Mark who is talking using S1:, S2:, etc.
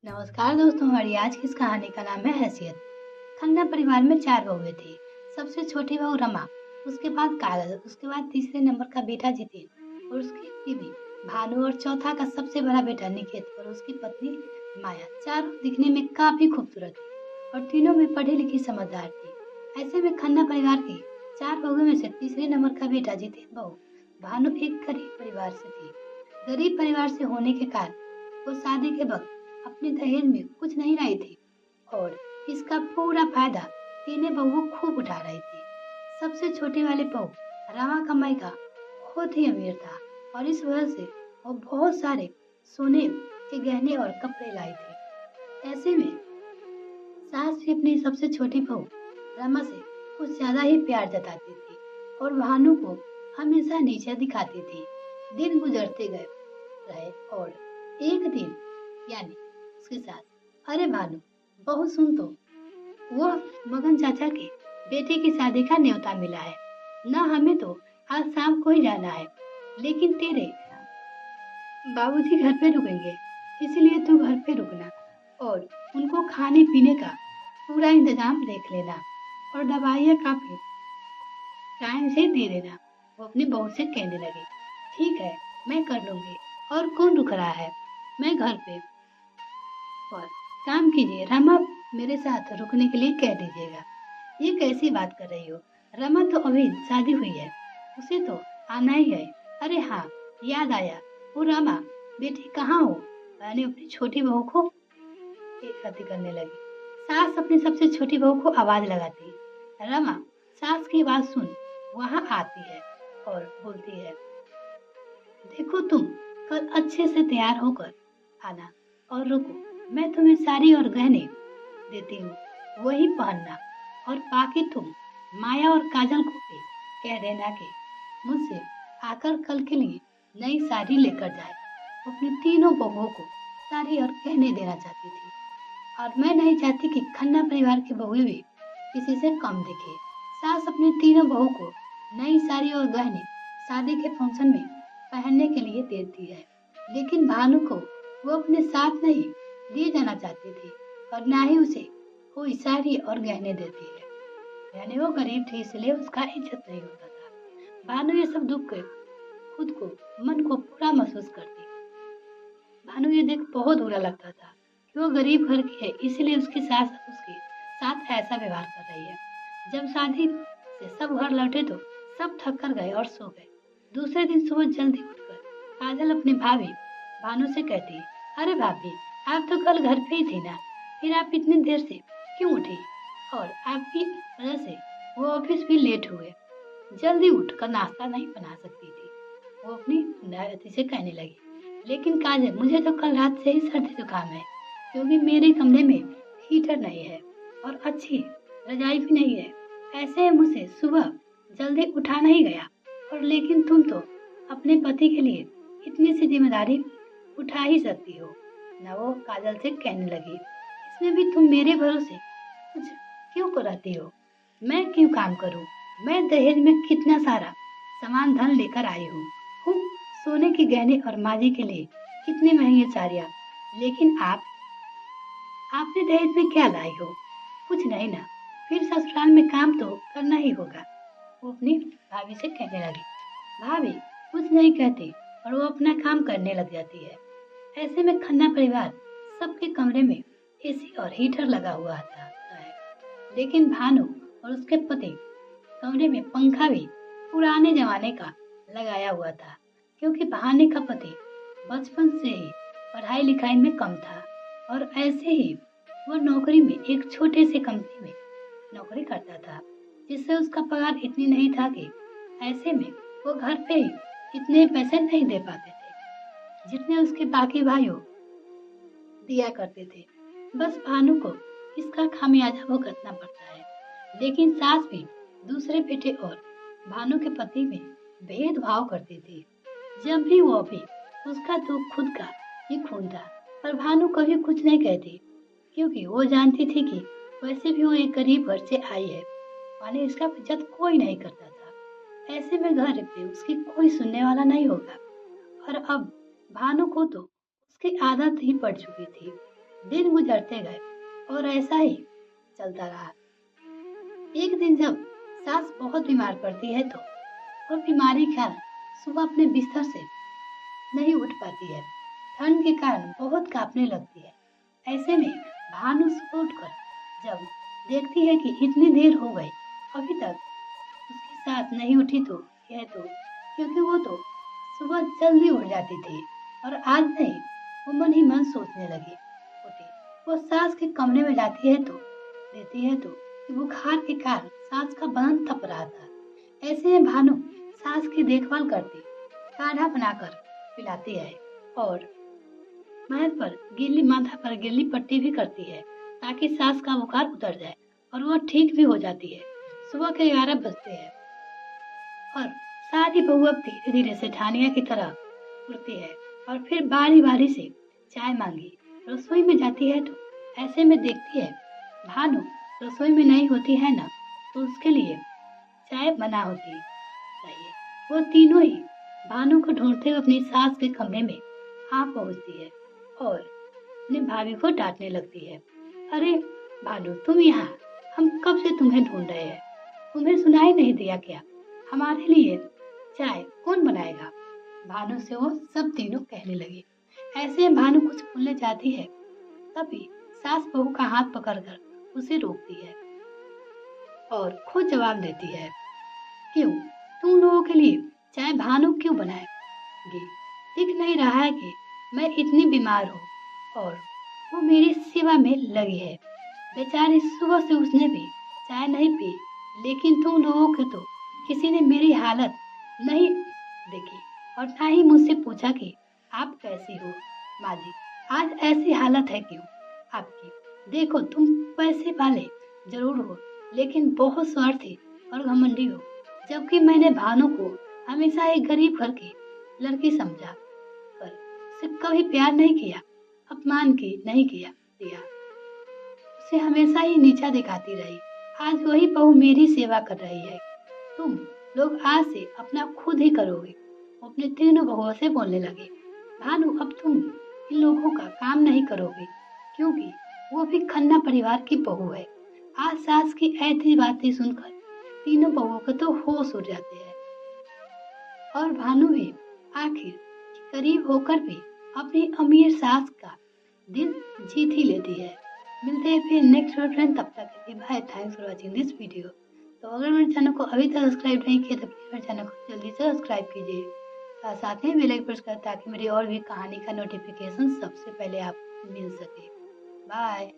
S1: नमस्कार दोस्तों, हमारी आज की इस कहानी का नाम है हैसियत। खन्ना परिवार में 4 बहुएं थी। सबसे छोटी बहू रमा, उसके बाद कागज, उसके बाद तीसरे नंबर का बेटा जितेन और उसकी बीवी भानु और चौथा का सबसे बड़ा बेटा निकेत और उसकी पत्नी माया। चारों दिखने में काफी खूबसूरत थी और तीनों में पढ़ी लिखी समझदार थी। ऐसे में खन्ना परिवार की 4 बहुओं में से तीसरे नंबर का बेटा जितेन बहू भानु एक गरीब परिवार से थी। गरीब परिवार से होने के कारण वो शादी के वक्त अपने दहेज में कुछ नहीं लाई थी और इसका पूरा फायदा तीनों बहुओं खूब उठा रही थी। सबसे छोटी वाली बहू रमा का मायका बहुत ही अमीर था और इस वजह से वो बहुत सारे सोने के गहने और कपड़े लाई थी। ऐसे में सास भी अपनी सबसे छोटी बहू रमा से कुछ ज्यादा ही प्यार जताती थी और भानु को हमेशा नीचे दिखाती थी। दिन गुजरते गए रहे और एक दिन यानी उसके साथ, अरे भानु, बहू सुन तो, वो मगन चाचा के बेटे की शादी का न्योता मिला है ना। हमें तो आज शाम को ही जाना है, लेकिन तेरे बाबूजी घर पे रुकेंगे, इसलिए तू घर पे रुकना और उनको खाने पीने का पूरा इंतजाम देख लेना और दवाइयाँ काफी टाइम से दे देना। वो अपनी बहू से कहने लगी, ठीक है, मैं कर लूंगी। और कौन रुक रहा है, मैं घर पे। और काम कीजिए, रमा मेरे साथ रुकने के लिए कह दीजिएगा। ये कैसी बात कर रही हो, रमा तो अभी शादी हुई है, उसे तो आना ही है। अरे हाँ, याद आया, वो रमा बेटी कहाँ हो। मैंने अपनी छोटी बहू को एक करने लगी। सास अपनी सबसे छोटी बहू को आवाज लगाती, रमा सास की आवाज सुन वहाँ आती है और बोलती है, देखो तुम कल अच्छे से तैयार होकर आना और रुको, मैं तुम्हें साड़ी और गहने देती हूँ, वही पहनना। और बाकी तुम माया और काजल को भी कह देना कि मुझसे आकर कल के लिए नई साड़ी लेकर जाए। वो अपनी तीनों बहुओं को साड़ी और गहने देना चाहती थी और मैं नहीं चाहती कि खन्ना परिवार की बहुएं भी किसी से कम दिखे। सास अपनी तीनों बहू को नई साड़ी और गहने शादी के फंक्शन में पहनने के लिए देती है, लेकिन भानु को वो अपने साथ नहीं लिए जाना चाहती थी और ना ही उसे कोई साड़ी और गहने देती है। यानी वो गरीब थी, इसलिए उसका इज्जत नहीं होता था। भानु ये सब दुख के खुद को मन को पूरा महसूस करती। भानु ये देख बहुत बुरा लगता था कि वो गरीब घर की है, इसलिए उसकी सास उसके साथ ऐसा व्यवहार कर रही है। जब शादी से सब घर लौटे तो सब थक कर गए और सो गए। दूसरे दिन सुबह जल्दी उठकर काजल अपनी भाभी भानु से कहती, अरे भाभी, आप तो कल घर पे ही थी ना, फिर आप इतनी देर से क्यों उठी। और आपकी वजह से वो ऑफिस भी लेट हुए, जल्दी उठकर नाश्ता नहीं बना सकती थी। वो अपनी नायती से कहने लगी, लेकिन काजल, मुझे तो कल रात से ही सर्दी जुकाम है, क्योंकि मेरे कमरे में हीटर नहीं है और अच्छी रजाई भी नहीं है। ऐसे में मुझे सुबह जल्दी उठाना ही गया, और लेकिन तुम तो अपने पति के लिए इतनी सी जिम्मेदारी उठा ही सकती हो ना। वो काजल से कहने लगी, इसमें भी तुम मेरे भरोसे कुछ क्यों कराती हो, मैं क्यों काम करूं। मैं दहेज में कितना सारा सामान धन लेकर आई हूँ, सोने के गहने और माजी के लिए कितनी महंगी साड़ियाँ, लेकिन आपने दहेज में क्या लाई हो, कुछ नहीं ना। फिर ससुराल में काम तो करना ही होगा। वो अपनी भाभी से कहने लगी। भाभी कुछ नहीं कहती और वो अपना काम करने लग जाती है। ऐसे में खन्ना परिवार सबके कमरे में एसी और हीटर लगा हुआ था, लेकिन भानु और उसके पति कमरे में पंखा भी पुराने जमाने का लगाया हुआ था, क्योंकि भानु का पति बचपन से ही पढ़ाई लिखाई में कम था और ऐसे ही वो नौकरी में एक छोटे से कंपनी में नौकरी करता था, जिससे उसका पगार इतनी नहीं था कि ऐसे में वो घर पे ही इतने पैसे नहीं दे पाते थे जितने उसके बाकी भाइयों दिया करते थे। बस भानु को इसका खामियाजा भुगतना पड़ता है। लेकिन सास भी दूसरे बेटे और भानु के पति में भेदभाव करती थी। जब भी वो भी उसका तो खुद का ही खून था, पर भानु कभी कुछ नहीं कहती, क्योंकि वो जानती थी कि वैसे भी वो एक गरीब घर से आई है, माने इसका इज्जत कोई नहीं करता था। ऐसे में घर पे उसकी कोई सुनने वाला नहीं होगा। और अब भानु को तो उसकी आदत ही पड़ चुकी थी। दिन गुजरते गए और ऐसा ही चलता रहा। एक दिन जब सास बहुत बीमार पड़ती है तो और बीमारी के कारण सुबह अपने बिस्तर से नहीं उठ पाती है। ठंड के कारण बहुत कांपने लगती है। ऐसे में भानु सुबह उठकर जब देखती है कि इतनी देर हो गई अभी तक उसके साथ नहीं उठी तो यह तो क्योंकि वो तो सुबह जल्दी उठ जाती थी और आज नहीं, वो मन ही मन सोचने लगी। उठी वो सास के कमरे में जाती है तो देती है तो कि बुखार के कारण सास का बदन तप रहा था। ऐसे में भानु सास की देखभाल करती, काढ़ा बनाकर पिलाती है और माथा पर गीली पट्टी भी करती है ताकि सास का बुखार उतर जाए और वो ठीक भी हो जाती है। सुबह के 11 बजते हैं और सारी बहू अब धीरे धीरे सेठानिया की तरह उठती है और फिर बारी बारी से चाय मांगी रसोई में जाती है तो ऐसे में देखती है भानु रसोई में नहीं होती है ना, तो उसके लिए चाय बना होती चाहिए। वो तीनों ही भानु को ढूंढते हुए अपनी सास के कमरे में आ पहुंचती है और अपनी भाभी को डांटने लगती है। अरे भानु, तुम यहाँ, हम कब से तुम्हें ढूंढ रहे हैं, तुम्हें सुनाई नहीं दिया क्या? हमारे लिए चाय कौन बनाएगा? भानु से वो सब तीनों कहने लगे। ऐसे भानु कुछ बोलने जाती है तभी सास बहू का हाथ पकड़कर उसे रोकती है और खुद जवाब देती है, क्यों, तुम लोगों के लिए चाय भानु क्यों बनाएगी? दिख नहीं रहा है कि मैं इतनी बीमार हूँ और वो मेरी सेवा में लगी है। बेचारी सुबह से उसने भी चाय नहीं पी, लेकिन तुम लोगों के तो किसी ने मेरी हालत नहीं देखी और ना ही मुझसे पूछा कि आप कैसी हो। माँ जी, आज ऐसी हालत है क्यों आपकी? देखो, तुम पैसे वाले जरूर हो लेकिन बहुत स्वार्थी और घमंडी हो, जबकि मैंने भानु को हमेशा एक गरीब घर की लड़की समझा कर उसे कभी प्यार नहीं किया, अपमान की नहीं किया दिया, उसे हमेशा ही नीचा दिखाती रही। आज वही बहू मेरी सेवा कर रही है। तुम लोग आज से अपना खुद ही करोगे। वो अपने तीनों बहुओं से बोलने लगे। भानु, अब तुम इन लोगों का काम नहीं करोगे क्योंकि वो भी खन्ना परिवार की बहू है। आज सास की ऐसी बातें सुनकर तीनों बहुओं को तो होश उड़ जाते हैं और भानु भी आखिर करीब होकर भी अपनी अमीर सास का दिल जीत ही लेती है। मिलते हैं फिर नेक्स्ट फ्रेंड, तब तक के लिए bye. Thanks for watching this video. तो अगर मेरे चैनल को अभी तक सब्सक्राइब नहीं किया तो प्लीज मेरे चैनल को जल्दी से सब्सक्राइब कीजिए। साथ में बेल आइकन प्रेस करें ताकि मेरी और भी कहानी का नोटिफिकेशन सबसे पहले आपको मिल सके। बाय।